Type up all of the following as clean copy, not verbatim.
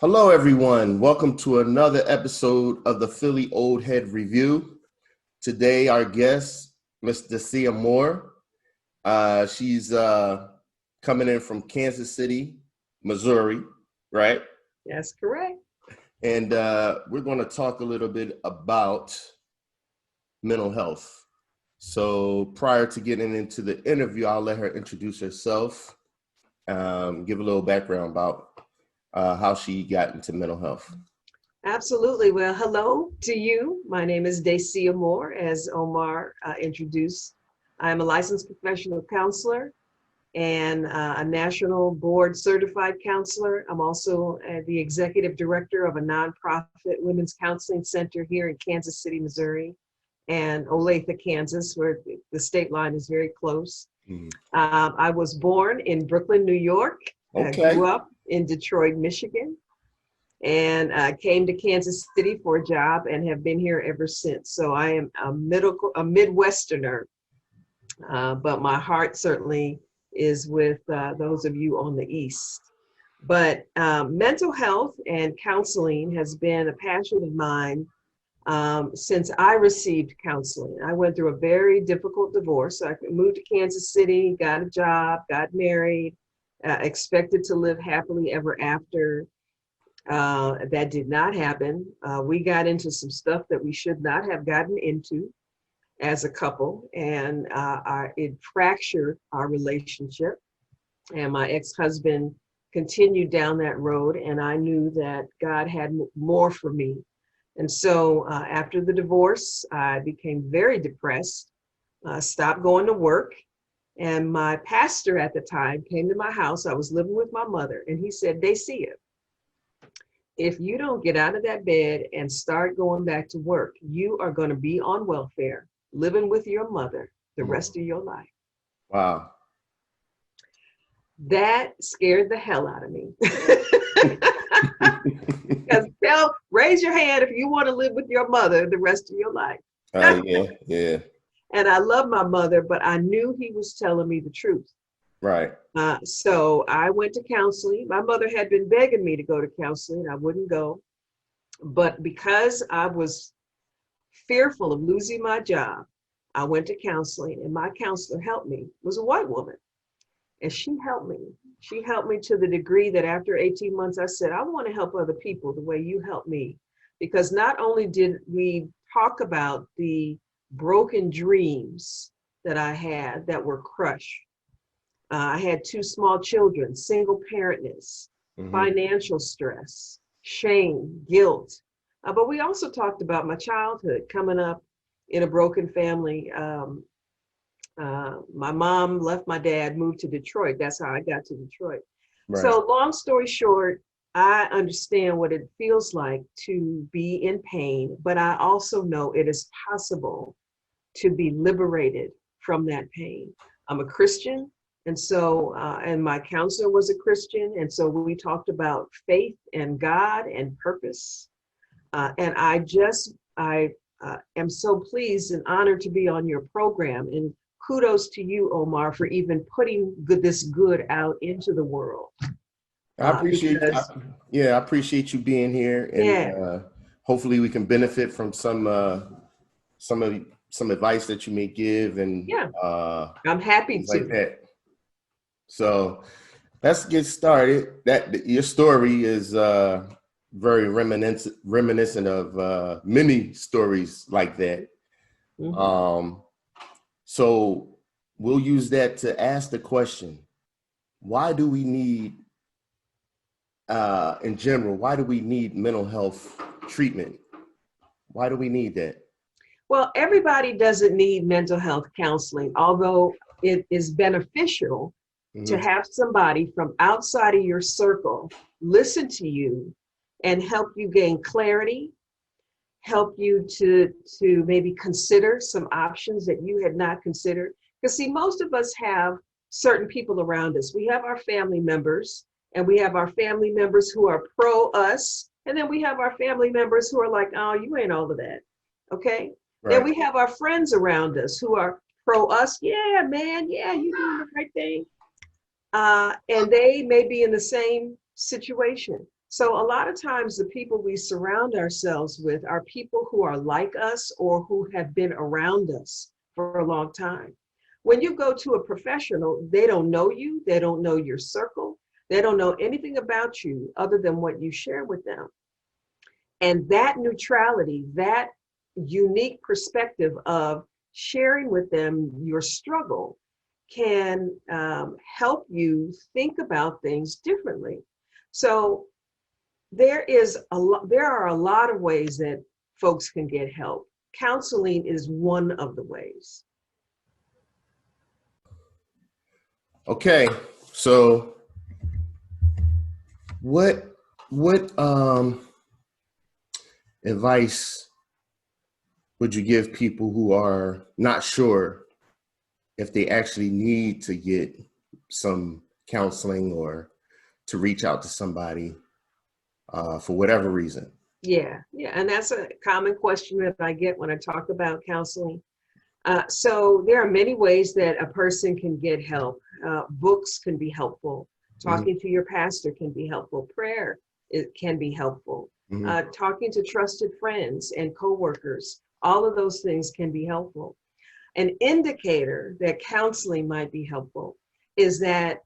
Hello, everyone. Welcome to another episode of the Philly Old Head Review. Today, our guest, Miss Dacia Moore. She's coming in from Kansas City, Missouri, right? That's correct. And we're going to talk a little bit about mental health. So prior to getting into the interview, I'll let her introduce herself, give a little background about how she got into mental health. Absolutely. Well, hello to you. My name is Dacia Moore, as Omar introduced. I'm a licensed professional counselor and a national board certified counselor. I'm also the executive director of a nonprofit women's counseling center here in Kansas City, Missouri, and Olathe, Kansas, where the state line is very close. I was born in Brooklyn, New York. Okay. Grew up in Detroit, Michigan, and came to Kansas City for a job and have been here ever since. So I am a Midwesterner, but my heart certainly is with those of you on the East. But mental health and counseling has been a passion of mine since I received counseling. I went through a very difficult divorce. So I moved to Kansas City, got a job, got married, expected to live happily ever after. That did not happen. We got into some stuff that we should not have gotten into as a couple, and it fractured our relationship. And my ex-husband continued down that road, and I knew that God had more for me. And so after the divorce, I became very depressed, stopped going to work. And my pastor at the time came to my house. I was living with my mother, and he said, Dacia, if you don't get out of that bed and start going back to work, you are going to be on welfare, living with your mother the rest of your life. Wow. That scared the hell out of me. Because raise your hand if you want to live with your mother the rest of your life. Yeah. And I love my mother, but I knew he was telling me the truth. Right. So I went to counseling. My mother had been begging me to go to counseling. I wouldn't go. But because I was fearful of losing my job, I went to counseling, and my counselor helped me. It was a white woman. And she helped me. She helped me to the degree that after 18 months, I said, I want to help other people the way you helped me. Because not only did we talk about the broken dreams that I had that were crushed. I had two small children, single parentness, financial stress, shame, guilt. But we also talked about my childhood coming up in a broken family. My mom left my dad, moved to Detroit. That's how I got to Detroit. Right. So long story short, I understand what it feels like to be in pain, but I also know it is possible to be liberated from that pain. I'm a Christian, and so, and my counselor was a Christian, and so we talked about faith and God and purpose. And I am so pleased and honored to be on your program, and kudos to you, Omar, for even putting this good out into the world. I appreciate I appreciate you being here, and hopefully we can benefit from some advice that you may give, and I'm happy to. Like that. So let's get started. Your story is very reminiscent of many stories like that. So we'll use that to ask the question, why do we need, in general, why do we need mental health treatment? Why do we need that? Well, everybody doesn't need mental health counseling, although it is beneficial to have somebody from outside of your circle listen to you and help you gain clarity, help you to maybe consider some options that you had not considered. Because see, most of us have certain people around us. We have our family members, and we have our family members who are pro us, and then we have our family members who are like, oh, you ain't all of that, okay? Right. Then we have our friends around us who are pro us. Yeah, man, yeah, you're doing the right thing. And they may be in the same situation. So a lot of times the people we surround ourselves with are people who are like us or who have been around us for a long time. When you go to a professional, they don't know you, they don't know your circle, they don't know anything about you other than what you share with them. And that neutrality, that unique perspective of sharing with them your struggle can help you think about things differently. So there are a lot of ways that folks can get help. Counseling is one of the ways. Okay, so what advice would you give people who are not sure if they actually need to get some counseling or to reach out to somebody for whatever reason? Yeah, and that's a common question that I get when I talk about counseling. So there are many ways that a person can get help. Books can be helpful. Talking to your pastor can be helpful. Prayer can be helpful. Talking to trusted friends and coworkers, all of those things can be helpful. An indicator that counseling might be helpful is that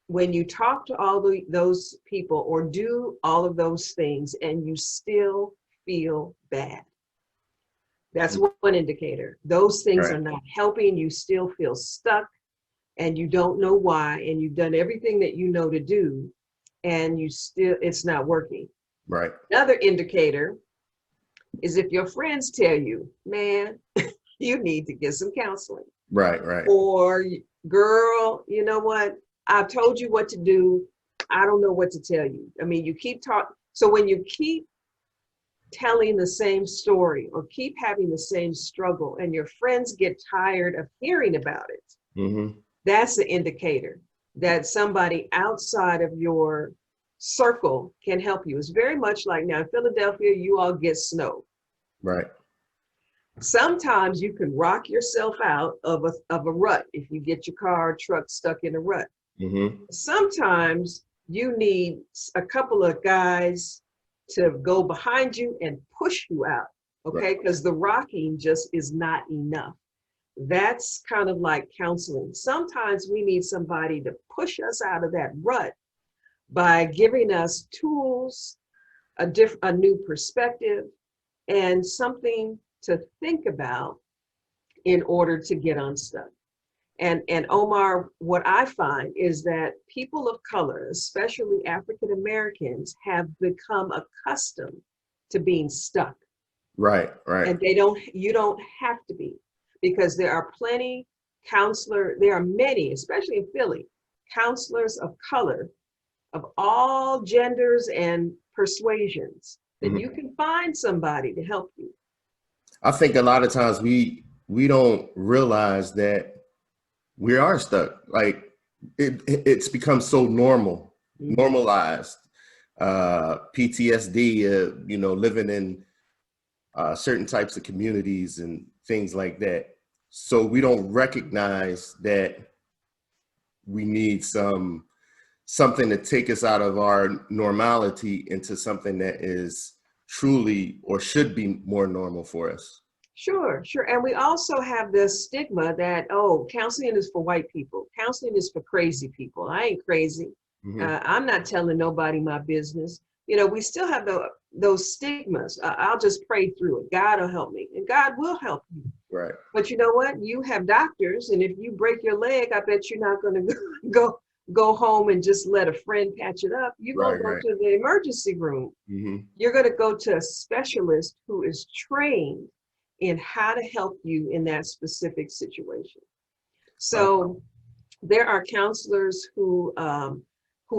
when you talk to those people or do all of those things and you still feel bad, that's one indicator. Those things are not helping. You still feel stuck and you don't know why, and you've done everything that you know to do and it's not working. Right. Another indicator is if your friends tell you, man, you need to get some counseling. Right. Or, girl, you know what? I've told you what to do. I don't know what to tell you. I mean, you keep talking. So when you keep telling the same story or keep having the same struggle and your friends get tired of hearing about it, that's the indicator that somebody outside of your circle can help you. It's very much like now in Philadelphia, you all get snow. Right. Sometimes you can rock yourself out of a rut if you get your car or truck stuck in a rut. Sometimes you need a couple of guys to go behind you and push you out, okay? Because the rocking just is not enough. That's kind of like counseling. Sometimes we need somebody to push us out of that rut by giving us tools, a new perspective, and something to think about in order to get unstuck. And Omar, what I find is that people of color, especially African Americans, have become accustomed to being stuck. Right. And you don't have to be, because there are many, especially in Philly, counselors of color of all genders and persuasions that you can find somebody to help you. I think a lot of times we don't realize that we are stuck. Like it's become so normalized. PTSD, living in certain types of communities and things like that. So we don't recognize that we need something to take us out of our normality into something that is truly or should be more normal for us. Sure. And we also have this stigma that, counseling is for white people. Counseling is for crazy people. I ain't crazy. I'm not telling nobody my business. We still have those stigmas. I'll just pray through it. God will help me, and God will help you. Right. But you know what? You have doctors, and if you break your leg, I bet you're not going to go home and just let a friend patch it up. You're going to go to the emergency room. You're going to go to a specialist who is trained in how to help you in that specific situation. So there are counselors who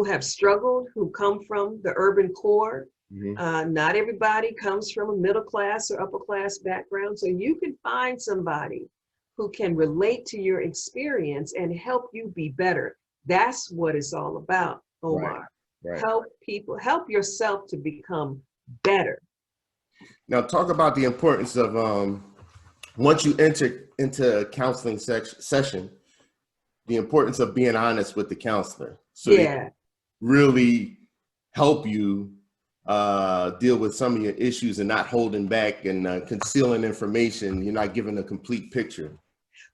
have struggled, who come from the urban core. Not everybody comes from a middle class or upper class background. So you can find somebody who can relate to your experience and help you be better. That's what it's all about, Omar. Help people, help yourself to become better. Now, talk about the importance of once you enter into a counseling session, the importance of being honest with the counselor. So they really help you deal with some of your issues and not holding back and concealing information. You're not giving a complete picture.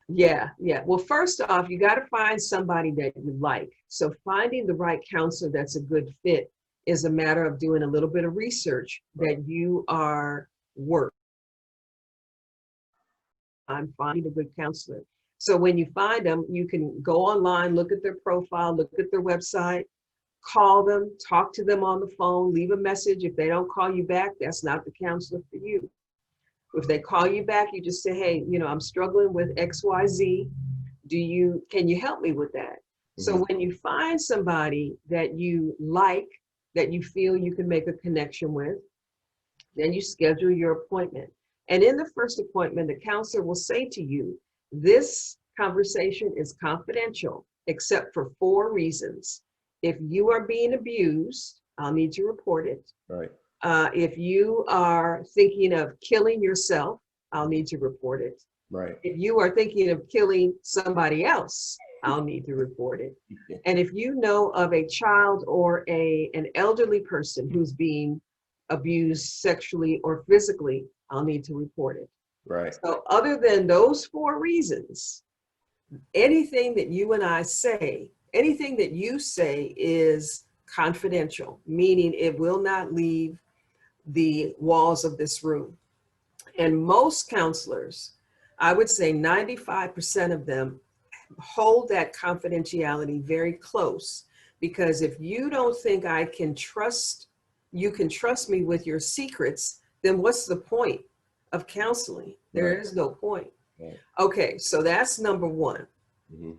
Yeah, yeah. Well, first off, you got to find somebody that you like. So finding the right counselor that's a good fit is a matter of doing a little bit of research that you are worth on finding a good counselor. So when you find them, you can go online, look at their profile, look at their website, call them, talk to them on the phone, leave a message. If they don't call you back, that's not the counselor for you. If they call you back, you just say, hey, I'm struggling with XYZ. Can you help me with that? So when you find somebody that you like, that you feel you can make a connection with, then you schedule your appointment. And in the first appointment, the counselor will say to you, this conversation is confidential, except for 4 reasons. If you are being abused, I'll need to report it. Right. If you are thinking of killing yourself, I'll need to report it. Right. If you are thinking of killing somebody else, I'll need to report it. And if you know of a child or an elderly person who's being abused sexually or physically, I'll need to report it. Right. So other than those 4 reasons, anything that you and I say, anything that you say is confidential, meaning it will not leave the walls of this room. And most counselors, I would say 95% of them hold that confidentiality very close, because if you don't think you can trust me with your secrets, then what's the point of counseling? There is no point. Right. Okay, so that's number 1. Mm-hmm.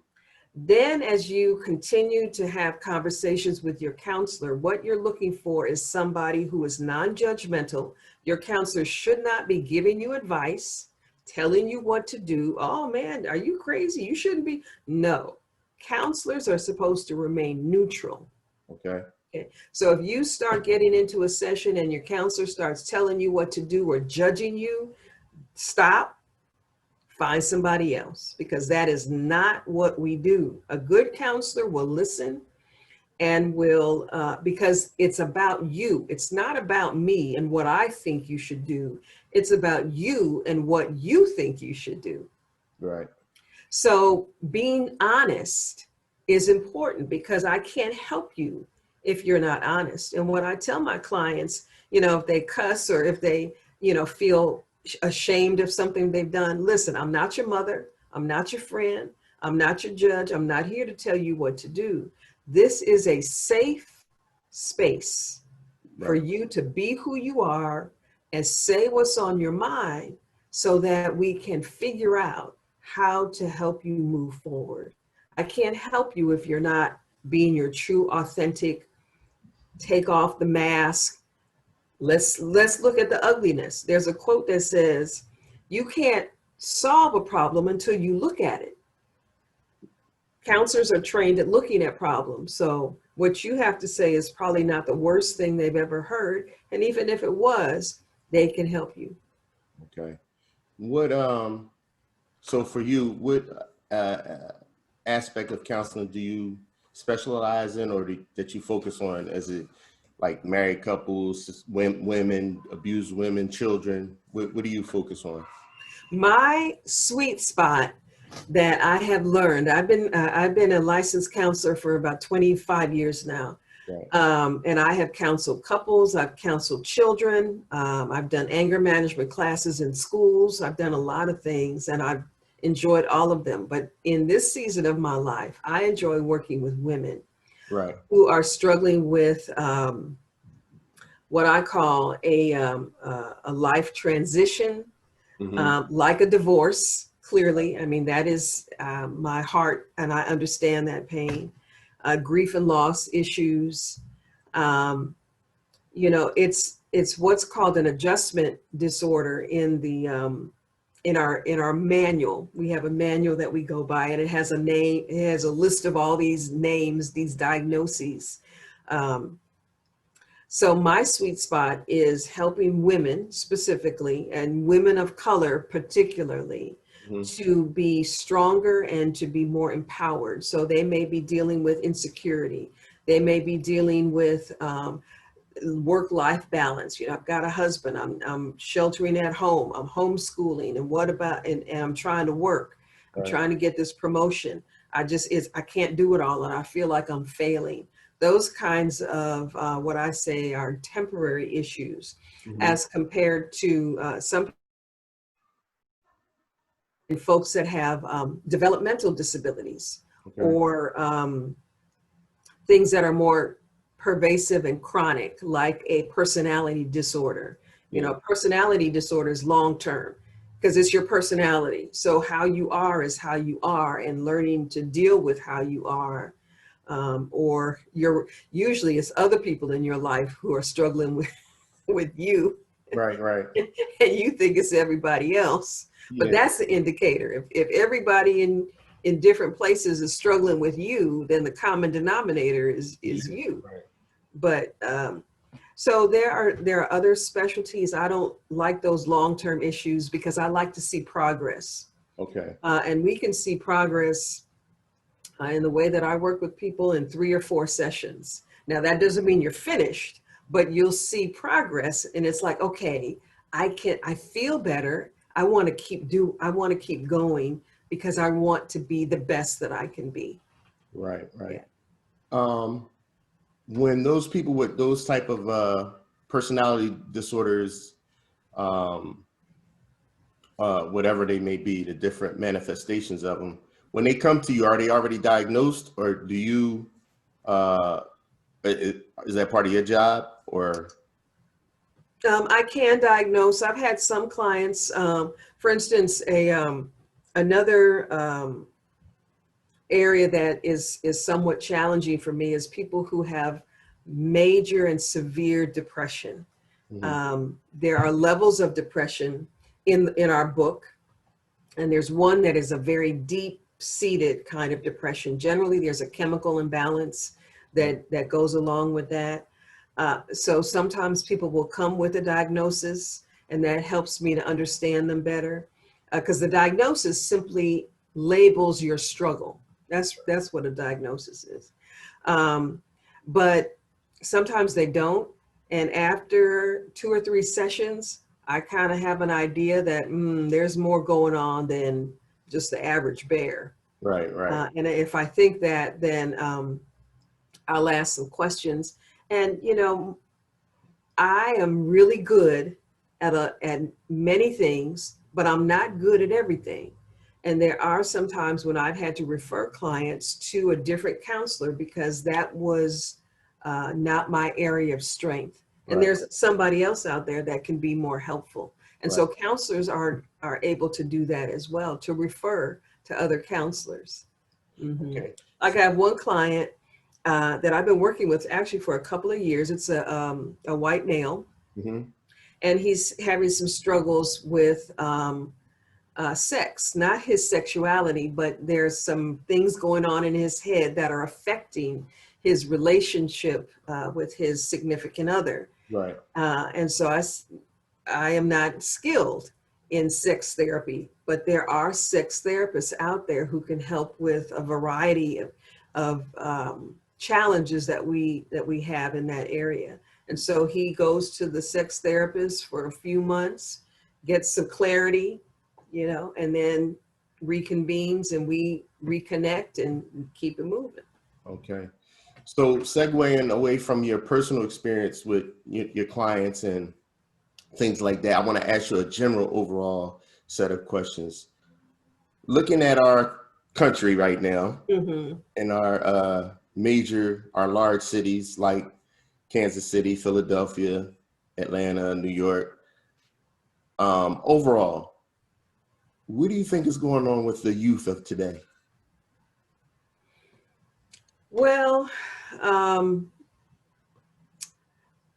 Then as you continue to have conversations with your counselor, what you're looking for is somebody who is non-judgmental. Your counselor should not be giving you advice, telling you what to do. Oh man, are you crazy? You shouldn't be. No, counselors are supposed to remain neutral. Okay. So if you start getting into a session and your counselor starts telling you what to do or judging you, stop. Find somebody else, because that is not what we do. A good counselor will listen and will, because it's about you. It's not about me and what I think you should do. It's about you and what you think you should do. Right. So being honest is important, because I can't help you if you're not honest. And what I tell my clients, if they cuss or if they, feel ashamed of something they've done, listen, I'm not your mother. I'm not your friend. I'm not your judge. I'm not here to tell you what to do. This is a safe space for you to be who you are and say what's on your mind, so that we can figure out how to help you move forward. I can't help you if you're not being your true, authentic, take off the mask. Let's look at the ugliness. There's a quote that says, you can't solve a problem until you look at it. Counselors are trained at looking at problems. So what you have to say is probably not the worst thing they've ever heard. And even if it was, they can help you. Okay. So for you, what aspect of counseling do you specialize in, or that you focus on? Is it like married couples, women, abused women, children? What do you focus on? My sweet spot that I have learned, I've been a licensed counselor for about 25 years now. Right. And I have counseled couples, I've counseled children, I've done anger management classes in schools, I've done a lot of things, and I've enjoyed all of them. But in this season of my life, I enjoy working with women who are struggling with what I call a life transition, like a divorce. Clearly, I mean, that is my heart, and I understand that pain. Grief and loss issues. It's what's called an adjustment disorder in the in our manual. We have a manual that we go by, and it has a name. It has a list of all these names, these diagnoses. So my sweet spot is helping women specifically, and women of color particularly, to be stronger and to be more empowered. So they may be dealing with insecurity. They may be dealing with work-life balance. You know, I've got a husband, I'm sheltering at home, I'm homeschooling, and what about, and I'm trying to work, I'm Right. trying to get this promotion. I can't do it all, and I feel like I'm failing. Those kinds of what I say are temporary issues, as compared to some folks that have developmental disabilities, Okay. or things that are more pervasive and chronic, like a personality disorder. You know, personality disorder is long term because it's your personality. So how you are is how you are, and learning to deal with how you are. Or usually it's other people in your life who are struggling with you, Right, right. and you think it's everybody else. But Yeah. that's the indicator. If everybody in different places is struggling with you, then the common denominator is you. Right. But so there are other specialties. I don't like those long-term issues because I like to see progress. Okay. And we can see progress in the way that I work with people in 3 or 4 sessions. Now that doesn't mean you're finished, but you'll see progress, and it's like, okay, I feel better. I want to keep going because I want to be the best that I can be. Right, right. Yeah. When those people with those type of personality disorders, um, whatever they may be, the different manifestations of them, when they come to you, are they already diagnosed, or do you, uh, is that part of your job, or? I can diagnose. I've had some clients, for instance, another area that is somewhat challenging for me is people who have major and severe depression. There are levels of depression in our book, and there's one that is a very deep-seated kind of depression. Generally, there's a chemical imbalance that goes along with that. So sometimes people will come with a diagnosis, and that helps me to understand them better, because the diagnosis simply labels your struggle. That's what a diagnosis is. But sometimes they don't. And after 2 or 3 sessions, I kind of have an idea that there's more going on than just the average bear. Right, right. And if I think that, then I'll ask some questions. And, you know, I am really good at many things, but I'm not good at everything. And there are some times when I've had to refer clients to a different counselor because that was not my area of strength. And Right, there's somebody else out there that can be more helpful. And right. so counselors are able to do that as well, to refer to other counselors. Okay. Like I have one client that I've been working with actually for a couple of years. It's a white male, Mm-hmm. and he's having some struggles with sex, not his sexuality, but there's some things going on in his head that are affecting his relationship with his significant other. Right. And so I am not skilled in sex therapy, but there are sex therapists out there who can help with a variety of challenges that we have in that area. And so he goes to the sex therapist for a few months, gets some clarity, you know, and then reconvenes and we reconnect and keep it moving. Okay. So segueing away from your personal experience with your clients and things like that, I want to ask you a general overall set of questions. Looking at our country right now, Mm-hmm. in our large cities like Kansas City, Philadelphia, Atlanta, New York, overall, what do you think is going on with the youth of today? Well,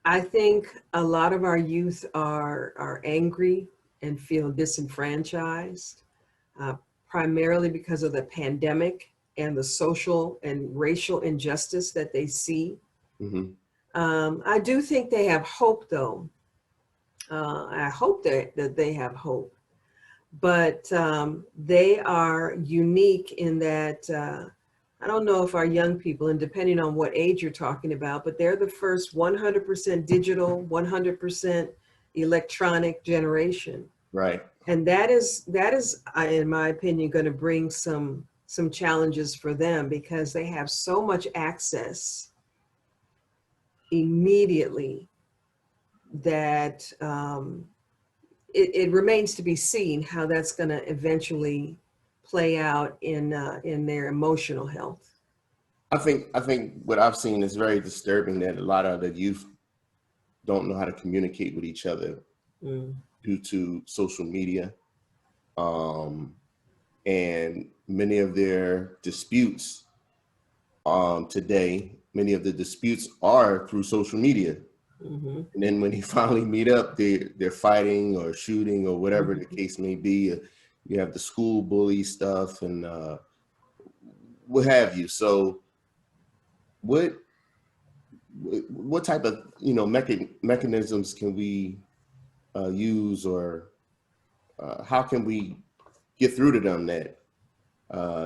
I think a lot of our youth are angry and feel disenfranchised, uh, primarily because of the pandemic and the social and racial injustice that they see. Mm-hmm. I do think they have hope, though. I hope that they have hope, but they are unique in that I don't know if our young people, and depending on what age you're talking about, but they're the first 100% digital, 100% electronic generation. Right. And that is, in my opinion, going to bring some challenges for them because they have so much access immediately that it remains to be seen how that's going to eventually play out in their emotional health. I think what I've seen is very disturbing that a lot of the youth don't know how to communicate with each other Mm. due to social media. Um, and many of their disputes today, many of the disputes are through social media. Mm-hmm. And then when they finally meet up, they're fighting or shooting or whatever the Mm-hmm. case may be. You have the school bully stuff and what have you. So what what type of mechanisms can we use, or how can we get through to them that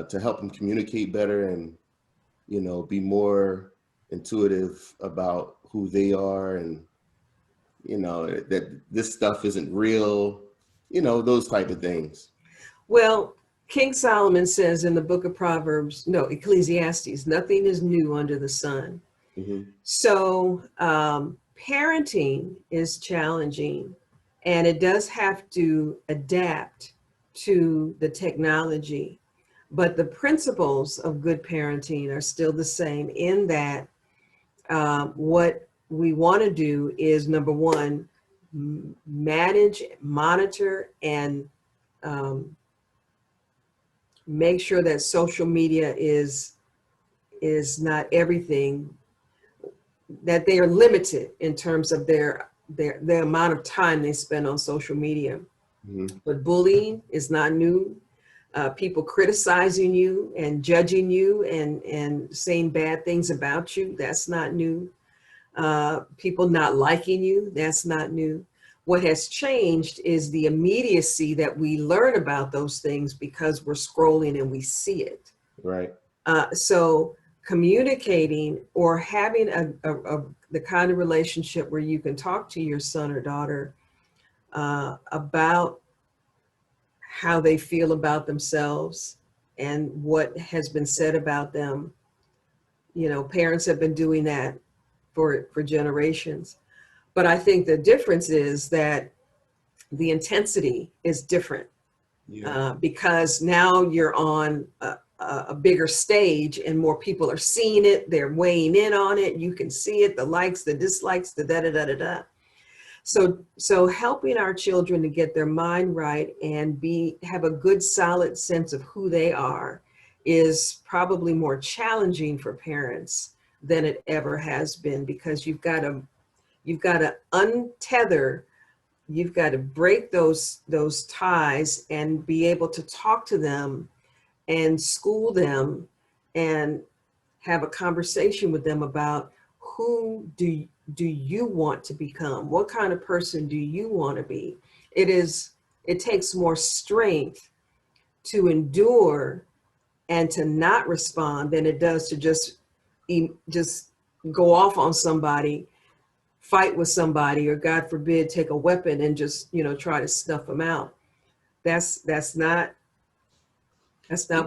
to help them communicate better and be more intuitive about who they are, and that this stuff isn't real, those type of things. Well, King Solomon says in the book of Proverbs, no, Ecclesiastes, nothing is new under the sun. Hmm. So parenting is challenging and it does have to adapt to the technology. But the principles of good parenting are still the same in that what we want to do is number one, manage, monitor, and um, make sure that social media is not everything, that they are limited in terms of the amount of time they spend on social media. Hmm. But bullying is not new. People criticizing you and judging you and saying bad things about you, that's not new. People not liking you, that's not new. What has changed is the immediacy that we learn about those things because we're scrolling and we see it. Right. So communicating or having the kind of relationship where you can talk to your son or daughter about how they feel about themselves and what has been said about them. Parents have been doing that for generations. But I think the difference is that the intensity is different Yeah. because now you're on a bigger stage and more people are seeing it. They're weighing in on it. You can see it, the likes, the dislikes, the da da da da da. So helping our children to get their mind right and have a good solid sense of who they are is probably more challenging for parents than it ever has been because you've got to untether. You've got to break those ties and be able to talk to them and school them and have a conversation with them about who do you want to become? What kind of person do you want to be? It takes more strength to endure and to not respond than it does to just go off on somebody, fight with somebody, or God forbid, take a weapon and just, try to snuff them out. That's not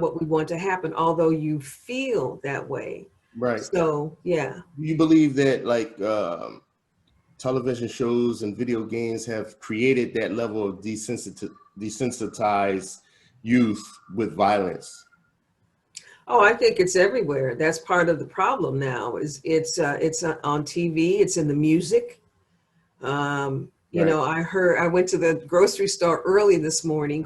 what we want to happen, although you feel that way. Right. So, yeah. Do you believe that like television shows and video games have created that level of desensitized youth with violence? Oh, I think it's everywhere. That's part of the problem now. It's on TV. It's in the music. Right. I went to the grocery store early this morning,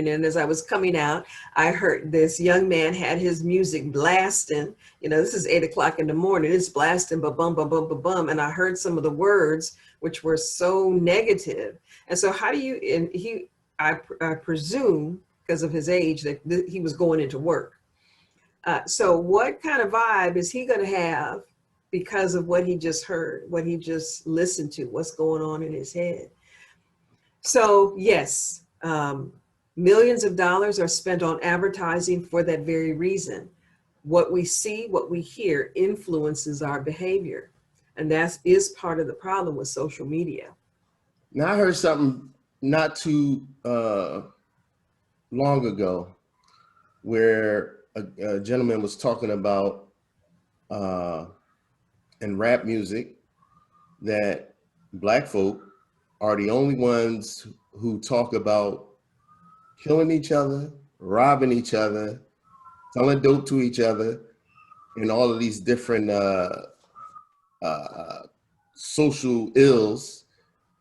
and as I was coming out, I heard this young man had his music blasting. This is 8 o'clock in the morning. It's blasting, ba bum, ba bum, ba bum, and I heard some of the words which were so negative. And so, how do you? And I presume, because of his age, that he was going into work. So what kind of vibe is he going to have because of what he just heard, what he just listened to, what's going on in his head? So yes, Millions of dollars are spent on advertising for that very reason. What we see, what we hear influences our behavior. And that is part of the problem with social media. Now, I heard something not too long ago where a gentleman was talking about in rap music that Black folk are the only ones who talk about killing each other, robbing each other, selling dope to each other, and all of these different uh, social ills.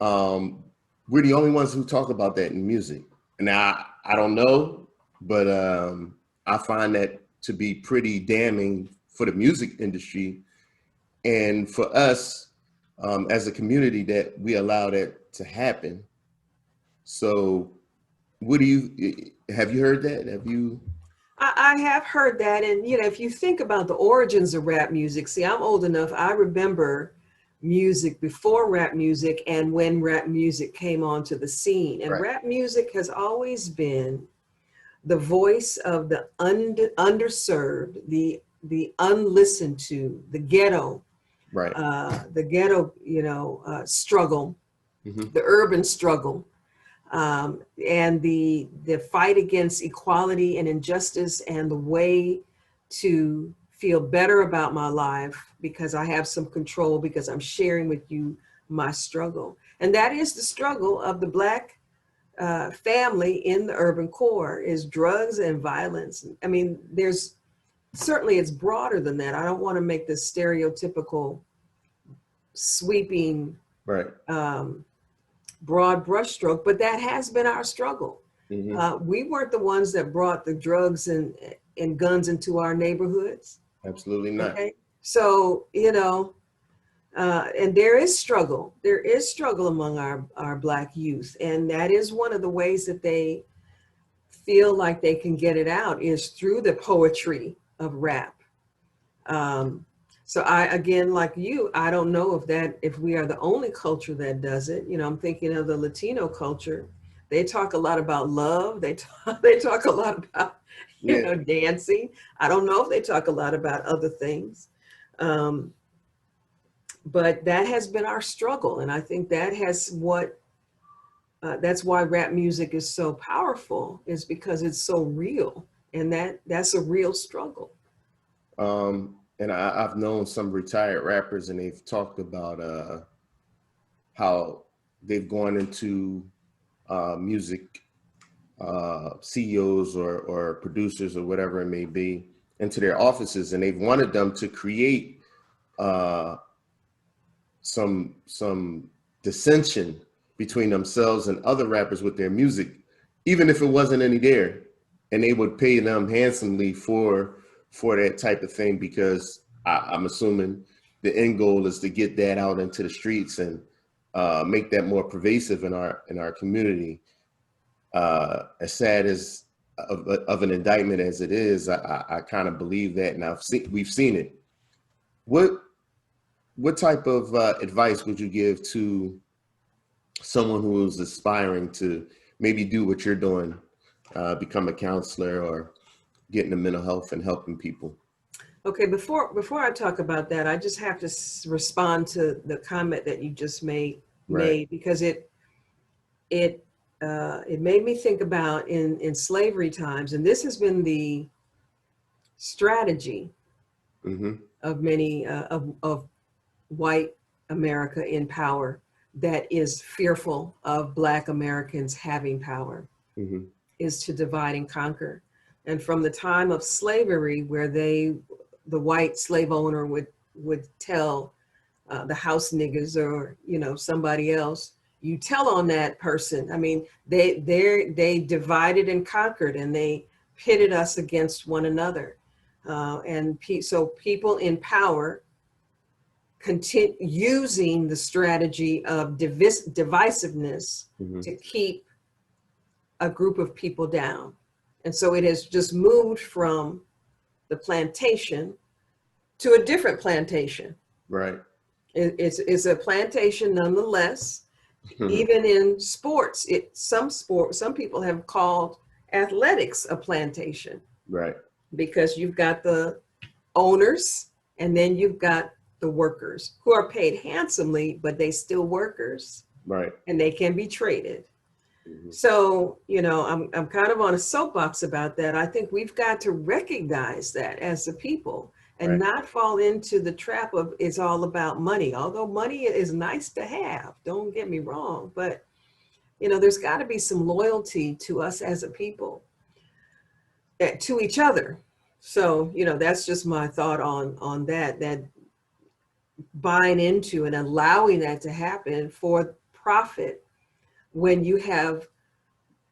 Um, we're the only ones who talk about that in music. Now, I don't know, but I find that to be pretty damning for the music industry and for us as a community that we allow that to happen. So, what do you have you heard that? Have you? I have heard that. And, you know, if you think about the origins of rap music, see, I'm old enough, I remember music before rap music and when rap music came onto the scene. And Right, rap music has always been the voice of the underserved, the unlistened to, right. the ghetto, struggle, Mm-hmm. the urban struggle, and the fight against equality and injustice, and the way to feel better about my life because I have some control because I'm sharing with you my struggle. And that is the struggle of the Black family in the urban core, is drugs and violence. I mean, there's certainly, it's broader than that. I don't want to make this stereotypical sweeping Right. broad brushstroke, but that has been our struggle. Mm-hmm. We weren't the ones that brought the drugs and guns into our neighborhoods. Absolutely not. Okay. So, and there is struggle. There is struggle among our Black youth. And that is one of the ways that they feel like they can get it out, is through the poetry of rap. So I, again, like you, I don't know if we are the only culture that does it. You know, I'm thinking of the Latino culture. They talk a lot about love. They talk a lot about, Yeah. dancing. I don't know if they talk a lot about other things. But that has been our struggle. And I think that's why rap music is so powerful, is because it's so real. And that's a real struggle. And I've known some retired rappers, and they've talked about how they've gone into music CEOs or producers or whatever it may be into their offices, and they've wanted them to create some dissension between themselves and other rappers with their music, even if it wasn't any there, and they would pay them handsomely for that type of thing, because I'm assuming the end goal is to get that out into the streets and make that more pervasive in our community. As sad as of an indictment as it is, I kind of believe that, and we've seen it. What type of advice would you give to someone who is aspiring to maybe do what you're doing, become a counselor or get into mental health and helping people? Okay, before I talk about that, I just have to respond to the comment that you just made, Right. because it made me think about in slavery times, and this has been the strategy Mm-hmm. of many of white America in power, that is fearful of Black Americans having power, Mm-hmm. is to divide and conquer. And from the time of slavery, where the white slave owner would tell the house niggas, or somebody else, you tell on that person. I mean, they divided and conquered, and they pitted us against one another. So people in power continue using the strategy of divisiveness Mm-hmm. to keep a group of people down. And so it has just moved from the plantation to a different plantation. Right. It's a plantation nonetheless. Mm-hmm. Even in sports, some people have called athletics a plantation, Right. because you've got the owners and then you've got the workers who are paid handsomely, but they still workers Right. and they can be traded. Hmm. So, I'm kind of on a soapbox about that. I think we've got to recognize that as a people and Right. not fall into the trap of it's all about money. Although money is nice to have, don't get me wrong, but there's got to be some loyalty to us as a people, to each other. So, that's just my thought on that buying into and allowing that to happen for profit, when you have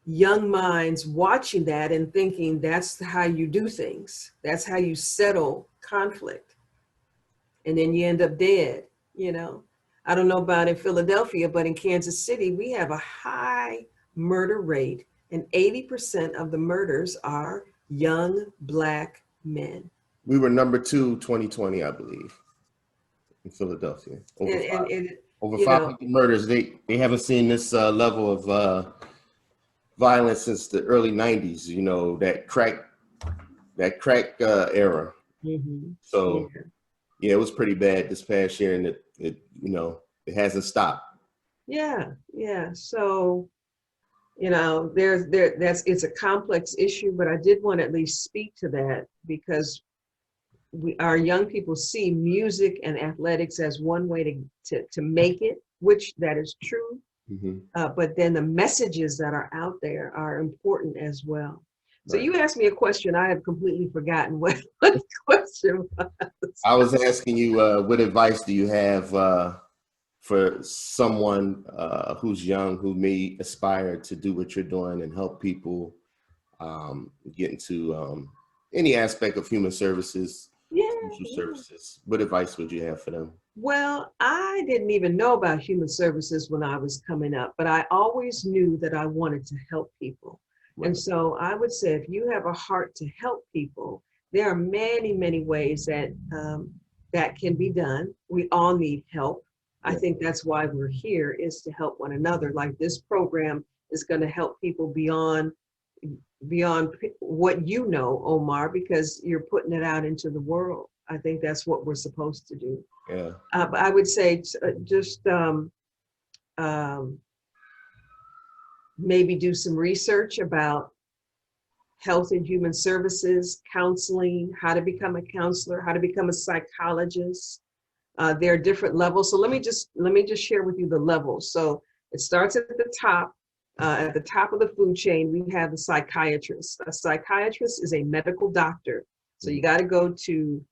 young minds watching that and thinking that's how you do things, that's how you settle conflict, and then you end up dead. you know I don't know about in Philadelphia, but in Kansas City we have a high murder rate, and 80% of the murders are young Black men. We were number two 2020, I believe, in Philadelphia. And Over you know 500 murders. They haven't seen this level of violence since the early 90s. That crack era. mhm, So yeah. yeah, it was pretty bad this past year, and it hasn't stopped. Yeah. So, it's a complex issue, but I did want to at least speak to that, because our young people see music and athletics as one way to make it, which that is true. Hmm. But then the messages that are out there are important as well. So Right. you asked me a question. I have completely forgotten what the question was. I was asking you, what advice do you have for someone who's young, who may aspire to do what you're doing and help people get into any aspect of human services, Yeah, social yeah. services? What advice would you have for them? Well, I didn't even know about human services when I was coming up, but I always knew that I wanted to help people. And Right. so I would say, if you have a heart to help people, there are many, many ways that can be done. We all need help. I Yeah. think that's why we're here, is to help one another. Like this program is going to help people beyond what Omar, because you're putting it out into the world. I think that's what we're supposed to do. Yeah. But I would say just um, maybe do some research about health and human services, counseling, how to become a counselor, how to become a psychologist. There are different levels. So let me just share with you the levels. So it starts at the top. At the top of the food chain, we have the psychiatrist. A psychiatrist is a medical doctor. So you Mhm. got to go to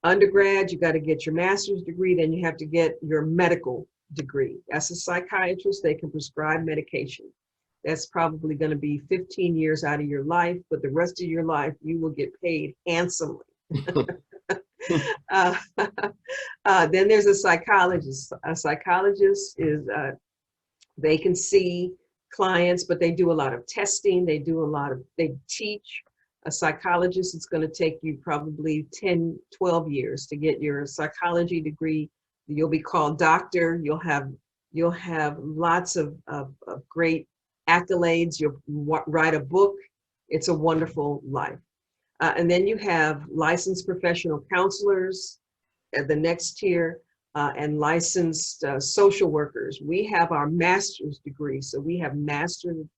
undergrad, you got to get your master's degree, then you have to get your medical degree. That's a psychiatrist. They can prescribe medication. That's probably going to be 15 years out of your life, but the rest of your life, you will get paid handsomely. Uh, then there's a psychologist. A psychologist is, they can see clients, but they do a lot of testing. They teach. A psychologist, it's going to take you probably 10, 12 years to get your psychology degree. You'll be called doctor. You'll have lots of great accolades. You'll write a book. It's a wonderful life. And then you have licensed professional counselors at the next tier, and licensed social workers. We have our master's degree, so we have mastered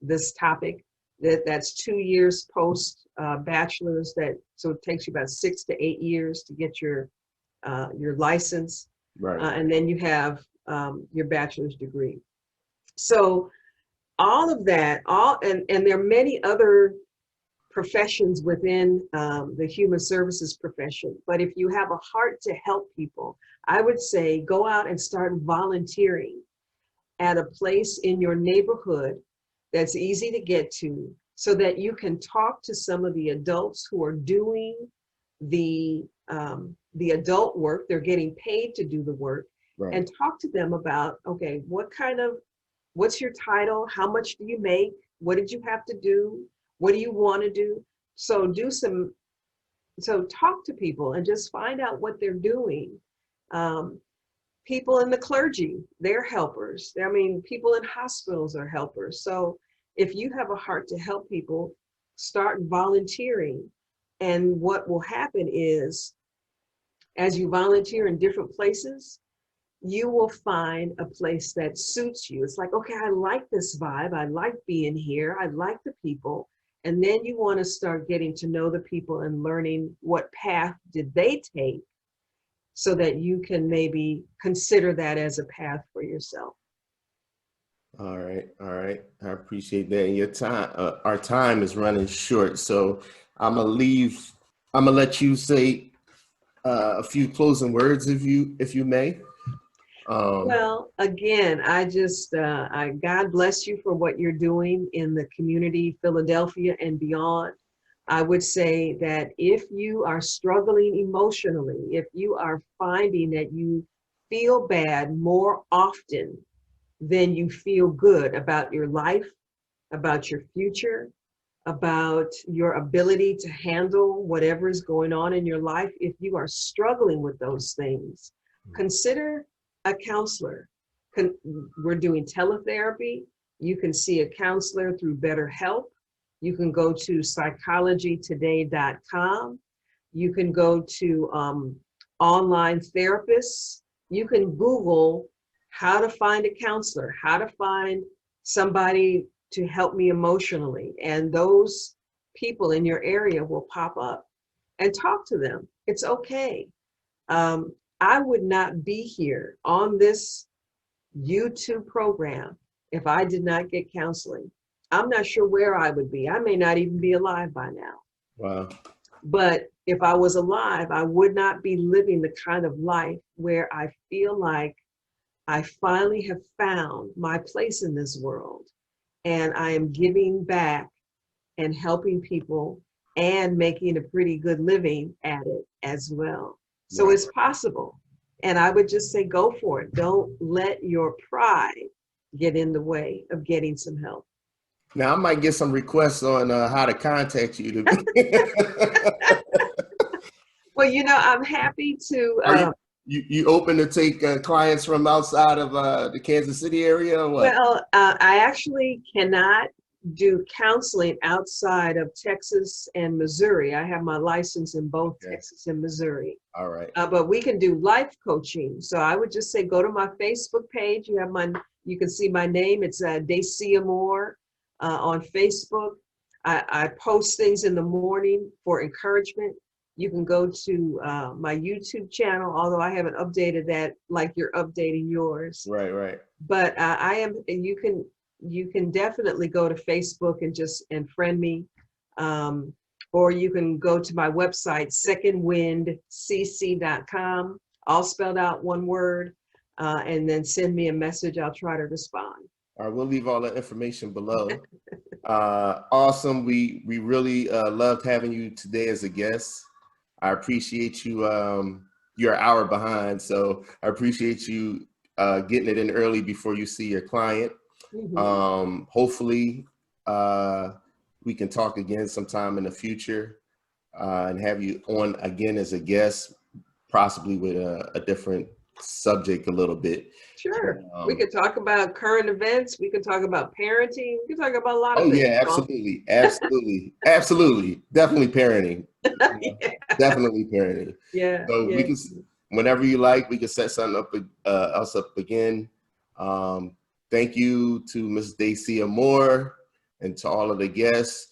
this topic. That's 2 years post bachelor's. So it takes you about 6 to 8 years to get your license, Right. and then you have your bachelor's degree. So all of that, and there are many other professions within the human services profession. But if you have a heart to help people, I would say go out and start volunteering at a place in your neighborhood that's easy to get to, so that you can talk to some of the adults who are doing the adult work. They're getting paid to do the work, Right. and talk to them about, okay, what's your title? How much do you make? What did you have to do? What do you want to do? So talk to people and just find out what they're doing. Um, People in the clergy, they're helpers. I mean, people in hospitals are helpers. So if you have a heart to help people, start volunteering. And what will happen is, as you volunteer in different places, you will find a place that suits you. It's like, okay, I like this vibe. I like being here. I like the people. And then you want to start getting to know the people and learning what path did they take, so that you can maybe consider that as a path for yourself. All right, all right. I appreciate that. And your time, our time is running short, so I'm gonna leave. I'm gonna let you say a few closing words, if you may. Well, again, God bless you for what you're doing in the community, Philadelphia and beyond. I would say that if you are struggling emotionally, if you are finding that you feel bad more often than you feel good about your life, about your future, about your ability to handle whatever is going on in your life, if you are struggling with those things, consider a counselor. We're doing teletherapy. You can see a counselor through BetterHelp. You can go to psychologytoday.com. You can go to online therapists. You can Google how to find a counselor, how to find somebody to help me emotionally. And those people in your area will pop up, and talk to them. It's okay. I would not be here on this YouTube program if I did not get counseling. I'm not sure where I would be. I may not even be alive by now. Wow. But if I was alive, I would not be living the kind of life where I feel like I finally have found my place in this world, and I am giving back and helping people and making a pretty good living at it as well. So Right. it's possible. And I would just say, go for it. Don't let your pride get in the way of getting some help. Now I might get some requests on how to contact you. Well, I'm happy to. Are you open to take clients from outside of the Kansas City area, or what? Well, I actually cannot do counseling outside of Texas and Missouri. I have my license in both Texas and Missouri. All right. But we can do life coaching. So I would just say, go to my Facebook page. You can see my name. It's Dacia Moore on Facebook. I post things in the morning for encouragement. You can go to my YouTube channel, although I haven't updated that like you're updating yours. Right, right. But you can definitely go to Facebook and friend me. Or you can go to my website, secondwindcc.com, all spelled out one word, and then send me a message. I'll try to respond. All right, we'll leave all that information below. Awesome. We really loved having you today as a guest. I appreciate you. You're an hour behind, so I appreciate you getting it in early before you see your client. Mm-hmm. Hopefully, we can talk again sometime in the future and have you on again as a guest, possibly with a different subject a little bit. Sure. We could talk about current events. We could talk about parenting. We could talk about a lot of things. Oh yeah, absolutely. Absolutely. Absolutely. Definitely parenting. Yeah. Definitely parenting. Yeah. So yeah. we can, whenever you like, we can set something up, us up again. Thank you to Ms. Dacia Moore and to all of the guests.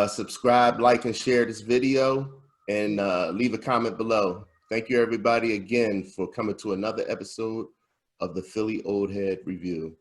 Subscribe, like, and share this video, and leave a comment below. Thank you, everybody, again for coming to another episode of the Philly Old Head Review.